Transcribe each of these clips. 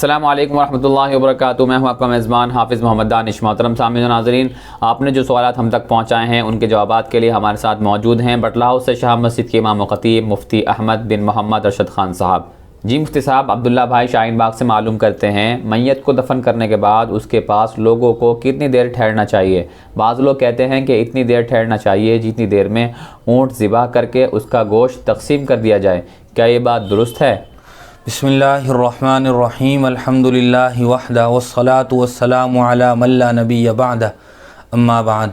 السلام علیکم ورحمۃ اللہ وبرکاتہ۔ میں ہوں آپ کا میزبان حافظ محمد دانش۔ محترم سامعین و ناظرین، آپ نے جو سوالات ہم تک پہنچائے ہیں ان کے جوابات کے لیے ہمارے ساتھ موجود ہیں بٹلہ ہاؤس سے شاہ مسجد کے امام و خطیب مفتی احمد بن محمد ارشد خان صاحب۔ جی مفتی صاحب، عبداللہ بھائی شاہین باغ سے معلوم کرتے ہیں میت کو دفن کرنے کے بعد اس کے پاس لوگوں کو کتنی دیر ٹھہرنا چاہیے؟ بعض لوگ کہتے ہیں کہ اتنی دیر ٹھہرنا چاہیے جتنی دیر میں اونٹ ذبح کر کے اس کا گوشت تقسیم کر دیا جائے، کیا یہ بات درست ہے؟ بسم اللہ الرحمن الرحیم، الحمد للہ وحدہ والصلاة والسلام علی من لا نبی بعدہ، اما بعد۔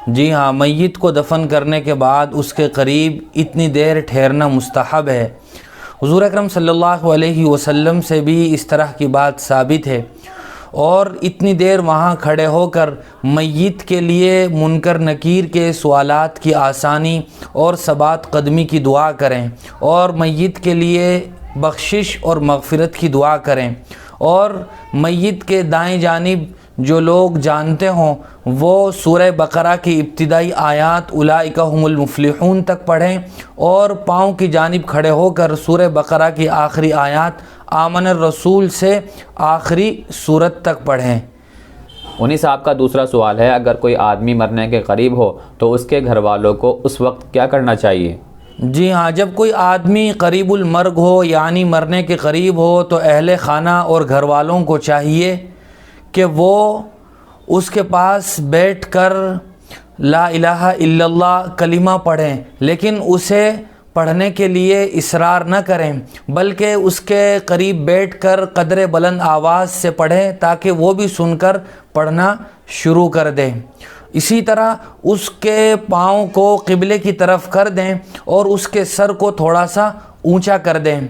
جی ہاں، میت کو دفن کرنے کے بعد اس کے قریب اتنی دیر ٹھہرنا مستحب ہے۔ حضور اکرم صلی اللہ علیہ وسلم سے بھی اس طرح کی بات ثابت ہے، اور اتنی دیر وہاں کھڑے ہو کر میت کے لیے منکر نکیر کے سوالات کی آسانی اور ثبات قدمی کی دعا کریں، اور میت کے لیے بخشش اور مغفرت کی دعا کریں، اور میت کے دائیں جانب جو لوگ جانتے ہوں وہ سورہ بقرہ کی ابتدائی آیات اولئک هم المفلحون تک پڑھیں، اور پاؤں کی جانب کھڑے ہو کر سورہ بقرہ کی آخری آیات آمن الرسول سے آخری سورت تک پڑھیں۔ انہی صاحب کا دوسرا سوال ہے، اگر کوئی آدمی مرنے کے قریب ہو تو اس کے گھر والوں کو اس وقت کیا کرنا چاہیے؟ جی ہاں، جب کوئی آدمی قریب المرگ ہو یعنی مرنے کے قریب ہو تو اہل خانہ اور گھر والوں کو چاہیے کہ وہ اس کے پاس بیٹھ کر لا الہ الا اللہ کلمہ پڑھیں، لیکن اسے پڑھنے کے لیے اصرار نہ کریں، بلکہ اس کے قریب بیٹھ کر قدر بلند آواز سے پڑھیں تاکہ وہ بھی سن کر پڑھنا شروع کر دیں۔ اسی طرح اس کے پاؤں کو قبلے کی طرف کر دیں اور اس کے سر کو تھوڑا سا اونچا کر دیں،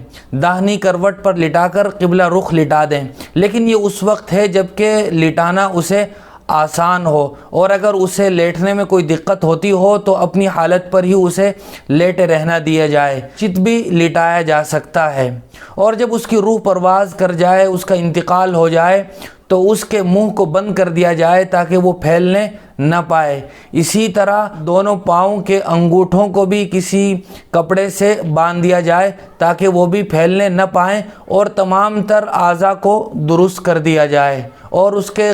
داہنی کروٹ پر لٹا کر قبلہ رخ لٹا دیں، لیکن یہ اس وقت ہے جب کہ لٹانا اسے آسان ہو، اور اگر اسے لیٹنے میں کوئی دقت ہوتی ہو تو اپنی حالت پر ہی اسے لیٹے رہنا دیا جائے، چت بھی لٹایا جا سکتا ہے۔ اور جب اس کی روح پرواز کر جائے، اس کا انتقال ہو جائے تو اس کے منہ کو بند کر دیا جائے تاکہ وہ پھیلنے نہ پائے۔ اسی طرح دونوں پاؤں کے انگوٹھوں کو بھی کسی کپڑے سے باندھ دیا جائے تاکہ وہ بھی پھیلنے نہ پائیں، اور تمام تر اعضاء کو درست کر دیا جائے، اور اس کے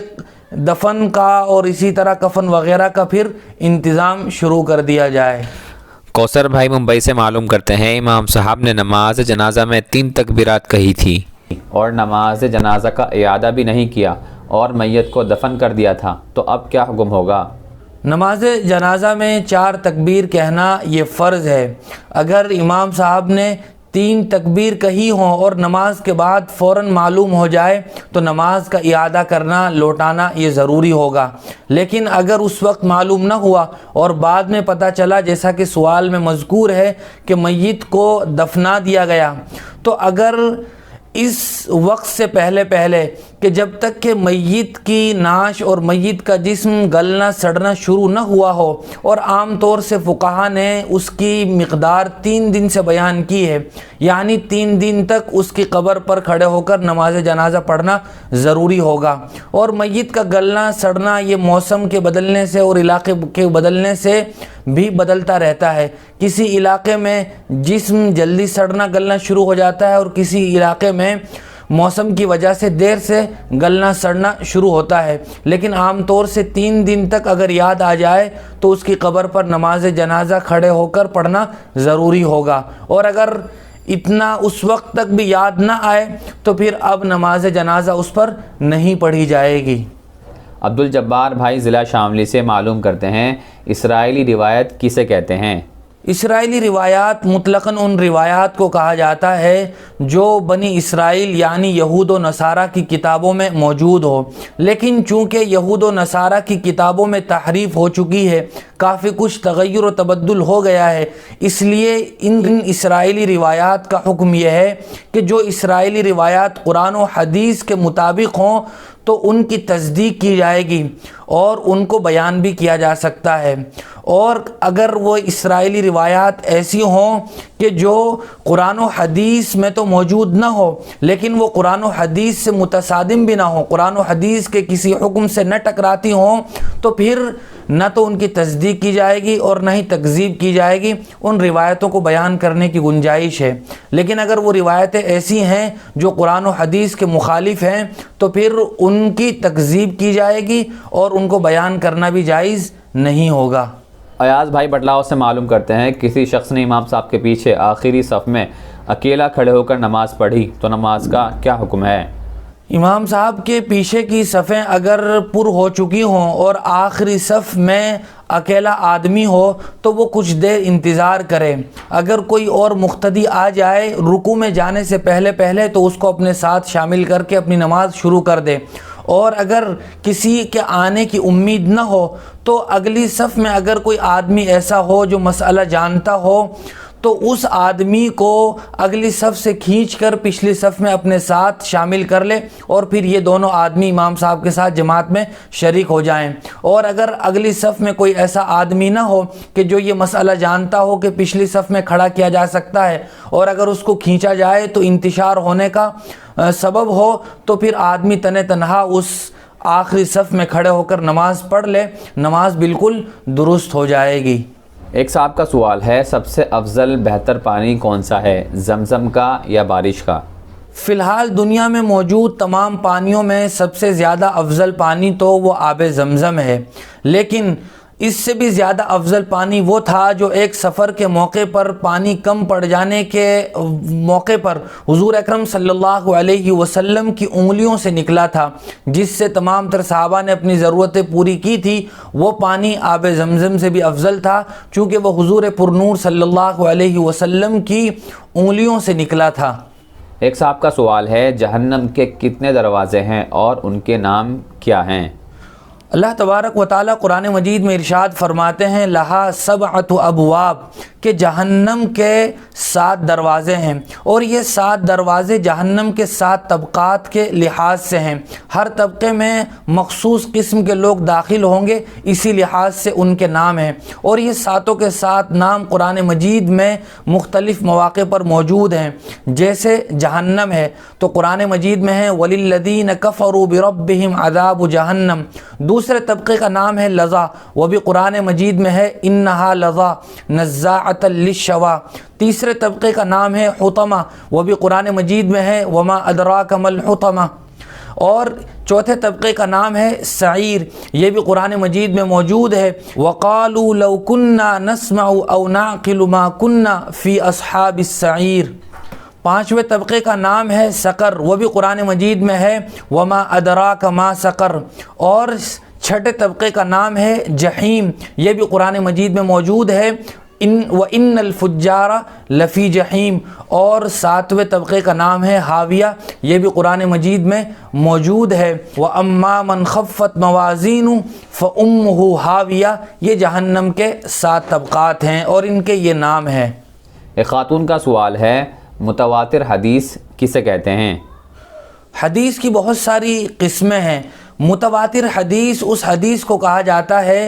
دفن کا اور اسی طرح کفن وغیرہ کا پھر انتظام شروع کر دیا جائے۔ کوثر بھائی ممبئی سے معلوم کرتے ہیں، امام صاحب نے نماز جنازہ میں 3 تکبیرات کہی تھی اور نماز جنازہ کا اعادہ بھی نہیں کیا اور میت کو دفن کر دیا تھا، تو اب کیا حکم ہوگا؟ نماز جنازہ میں 4 تکبیر کہنا یہ فرض ہے۔ اگر امام صاحب نے 3 تکبیر کہی ہوں اور نماز کے بعد فوراً معلوم ہو جائے تو نماز کا اعادہ کرنا، لوٹانا یہ ضروری ہوگا، لیکن اگر اس وقت معلوم نہ ہوا اور بعد میں پتہ چلا، جیسا کہ سوال میں مذکور ہے کہ میت کو دفنا دیا گیا، تو اگر اس وقت سے پہلے کہ جب تک کہ میت کی نعش اور میت کا جسم گلنا سڑنا شروع نہ ہوا ہو، اور عام طور سے فقہا نے اس کی مقدار 3 دن سے بیان کی ہے، یعنی 3 دن تک اس کی قبر پر کھڑے ہو کر نماز جنازہ پڑھنا ضروری ہوگا۔ اور میت کا گلنا سڑنا یہ موسم کے بدلنے سے اور علاقے کے بدلنے سے بھی بدلتا رہتا ہے۔ کسی علاقے میں جسم جلدی سڑنا گلنا شروع ہو جاتا ہے، اور کسی علاقے میں موسم کی وجہ سے دیر سے گلنا سڑنا شروع ہوتا ہے، لیکن عام طور سے 3 دن تک اگر یاد آ جائے تو اس کی قبر پر نماز جنازہ کھڑے ہو کر پڑھنا ضروری ہوگا، اور اگر اتنا اس وقت تک بھی یاد نہ آئے تو پھر اب نماز جنازہ اس پر نہیں پڑھی جائے گی۔ عبدالجبار بھائی ضلع شاملی سے معلوم کرتے ہیں، اسرائیلی روایت کسے کہتے ہیں؟ اسرائیلی روایات مطلقاً ان روایات کو کہا جاتا ہے جو بنی اسرائیل یعنی یہود و نصارہ کی کتابوں میں موجود ہو، لیکن چونکہ یہود و نصارہ کی کتابوں میں تحریف ہو چکی ہے، کافی کچھ تغیر و تبدل ہو گیا ہے، اس لیے ان اسرائیلی روایات کا حکم یہ ہے کہ جو اسرائیلی روایات قرآن و حدیث کے مطابق ہوں تو ان کی تصدیق کی جائے گی اور ان کو بیان بھی کیا جا سکتا ہے، اور اگر وہ اسرائیلی روایات ایسی ہوں کہ جو قرآن و حدیث میں تو موجود نہ ہو لیکن وہ قرآن و حدیث سے متصادم بھی نہ ہو، قرآن و حدیث کے کسی حکم سے نہ ٹکراتی ہوں، تو پھر نہ تو ان کی تصدیق کی جائے گی اور نہ ہی تکذیب کی جائے گی، ان روایتوں کو بیان کرنے کی گنجائش ہے۔ لیکن اگر وہ روایتیں ایسی ہیں جو قرآن و حدیث کے مخالف ہیں تو پھر ان کی تکذیب کی جائے گی اور ان کو بیان کرنا بھی جائز نہیں ہوگا۔ ایاز بھائی بٹلاؤ سے معلوم کرتے ہیں، کسی شخص نے امام صاحب کے پیچھے آخری صف میں اکیلا کھڑے ہو کر نماز پڑھی تو نماز کا کیا حکم ہے؟ امام صاحب کے پیچھے کی صفیں اگر پر ہو چکی ہوں اور آخری صف میں اکیلا آدمی ہو تو وہ کچھ دیر انتظار کرے۔ اگر کوئی اور مقتدی آ جائے رکوع میں جانے سے پہلے تو اس کو اپنے ساتھ شامل کر کے اپنی نماز شروع کر دے، اور اگر کسی کے آنے کی امید نہ ہو تو اگلی صف میں اگر کوئی آدمی ایسا ہو جو مسئلہ جانتا ہو تو اس آدمی کو اگلی صف سے کھینچ کر پچھلی صف میں اپنے ساتھ شامل کر لے، اور پھر یہ دونوں آدمی امام صاحب کے ساتھ جماعت میں شریک ہو جائیں۔ اور اگر اگلی صف میں کوئی ایسا آدمی نہ ہو کہ جو یہ مسئلہ جانتا ہو کہ پچھلی صف میں کھڑا کیا جا سکتا ہے، اور اگر اس کو کھینچا جائے تو انتشار ہونے کا سبب ہو، تو پھر آدمی تنہا اس آخری صف میں کھڑے ہو کر نماز پڑھ لے، نماز بالکل درست ہو جائے گی۔ ایک صاحب کا سوال ہے، سب سے افضل بہتر پانی کون سا ہے، زمزم کا یا بارش کا؟ فی الحال دنیا میں موجود تمام پانیوں میں سب سے زیادہ افضل پانی تو وہ آب زمزم ہے، لیکن اس سے بھی زیادہ افضل پانی وہ تھا جو ایک سفر کے موقع پر پانی کم پڑ جانے کے موقع پر حضور اکرم صلی اللہ علیہ وسلم کی انگلیوں سے نکلا تھا، جس سے تمام تر صحابہ نے اپنی ضرورتیں پوری کی تھی۔ وہ پانی آب زمزم سے بھی افضل تھا چونکہ وہ حضور پرنور صلی اللہ علیہ وسلم کی انگلیوں سے نکلا تھا۔ ایک صاحب کا سوال ہے، جہنم کے کتنے دروازے ہیں اور ان کے نام کیا ہیں؟ اللہ تبارک و تعالیٰ قرآن مجید میں ارشاد فرماتے ہیں، لہا سبعۃ ابواب، کہ جہنم کے 7 دروازے ہیں، اور یہ 7 دروازے جہنم کے 7 طبقات کے لحاظ سے ہیں۔ ہر طبقے میں مخصوص قسم کے لوگ داخل ہوں گے، اسی لحاظ سے ان کے نام ہیں، اور یہ 7 کے 7 نام قرآن مجید میں مختلف مواقع پر موجود ہیں۔ جیسے جہنم ہے تو قرآن مجید میں ہے وَلِلَّذِينَ كَفَرُوا بِرَبِّهِمْ عَذَابُ جَهَنَّمَ۔ دوسرے طبقے کا نام ہے لظا، وہ بھی قرآن مجید میں ہے انہا لظا نزاعۃ للشوا۔ تیسرے طبقے کا نام ہے حطمہ، وہ بھی قرآن مجید میں ہے وما ادراک ما الحطمہ۔ اور چوتھے طبقے کا نام ہے سعیر، یہ بھی قرآن مجید میں موجود ہے وقالوا لو كنا نسمع او نعقل ما كنا في اصحاب السعیر۔ پانچویں طبقے کا نام ہے سقر، وہ بھی قرآن مجید میں ہے وما ادراک ما سقر۔ اور چھٹے طبقے کا نام ہے جہیم، یہ بھی قرآن مجید میں موجود ہے وَإِنَّ الْفُجَّارَ لَفِي جَحِيمٍ۔ اور 7ویں طبقے کا نام ہے حاویہ، یہ بھی قرآن مجید میں موجود ہے وَأَمَّا مَنْ خَفَّتْ مَوَازِينُهُ فَأُمُّهُ حَاوِيَةٌ۔ یہ جہنم کے 7 طبقات ہیں اور ان کے یہ نام ہیں۔ ایک خاتون کا سوال ہے، متواتر حدیث کسے کہتے ہیں؟ حدیث کی بہت ساری قسمیں ہیں۔ متواتر حدیث اس حدیث کو کہا جاتا ہے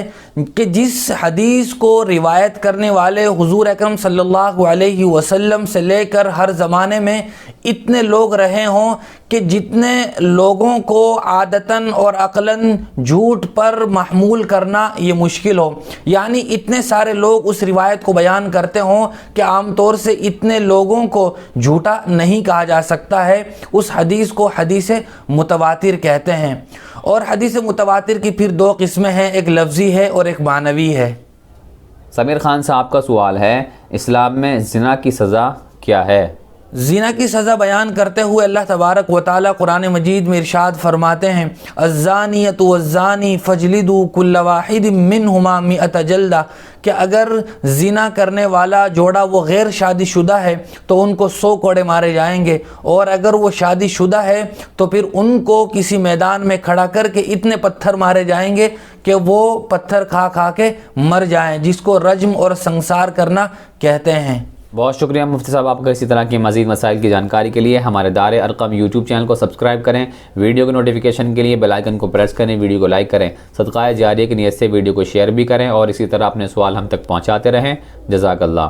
کہ جس حدیث کو روایت کرنے والے حضور اکرم صلی اللہ علیہ وسلم سے لے کر ہر زمانے میں اتنے لوگ رہے ہوں کہ جتنے لوگوں کو عادتاً اور عقلاً جھوٹ پر محمول کرنا یہ مشکل ہو، یعنی اتنے سارے لوگ اس روایت کو بیان کرتے ہوں کہ عام طور سے اتنے لوگوں کو جھوٹا نہیں کہا جا سکتا ہے، اس حدیث کو حدیث متواتر کہتے ہیں۔ اور حدیث متواتر کی پھر 2 قسمیں ہیں، ایک لفظی ہے اور ایک معنوی ہے۔ سمیر خان صاحب کا سوال ہے، اسلام میں زنا کی سزا کیا ہے؟ زنا کی سزا بیان کرتے ہوئے اللہ تبارک و تعالیٰ قرآن مجید میں ارشاد فرماتے ہیں الزانیۃ والزانی فاجلدوا کل واحد منہما 100 جلدہ، کہ اگر زنا کرنے والا جوڑا وہ غیر شادی شدہ ہے تو ان کو 100 کوڑے مارے جائیں گے، اور اگر وہ شادی شدہ ہے تو پھر ان کو کسی میدان میں کھڑا کر کے اتنے پتھر مارے جائیں گے کہ وہ پتھر کھا کھا کے مر جائیں، جس کو رجم اور سنسار کرنا کہتے ہیں۔ بہت شکریہ مفتی صاحب آپ کا اسی طرح کی مزید مسائل کی جانکاری کے لیے ہمارے دار ارقم یوٹیوب چینل کو سبسکرائب کریں، ویڈیو کے نوٹیفیکیشن کے لیے بیل آئیکن کو پریس کریں، ویڈیو کو لائک کریں، صدقہ جاریہ کی نیت سے ویڈیو کو شیئر بھی کریں اور اسی طرح اپنے سوال ہم تک پہنچاتے رہیں۔ جزاک اللہ۔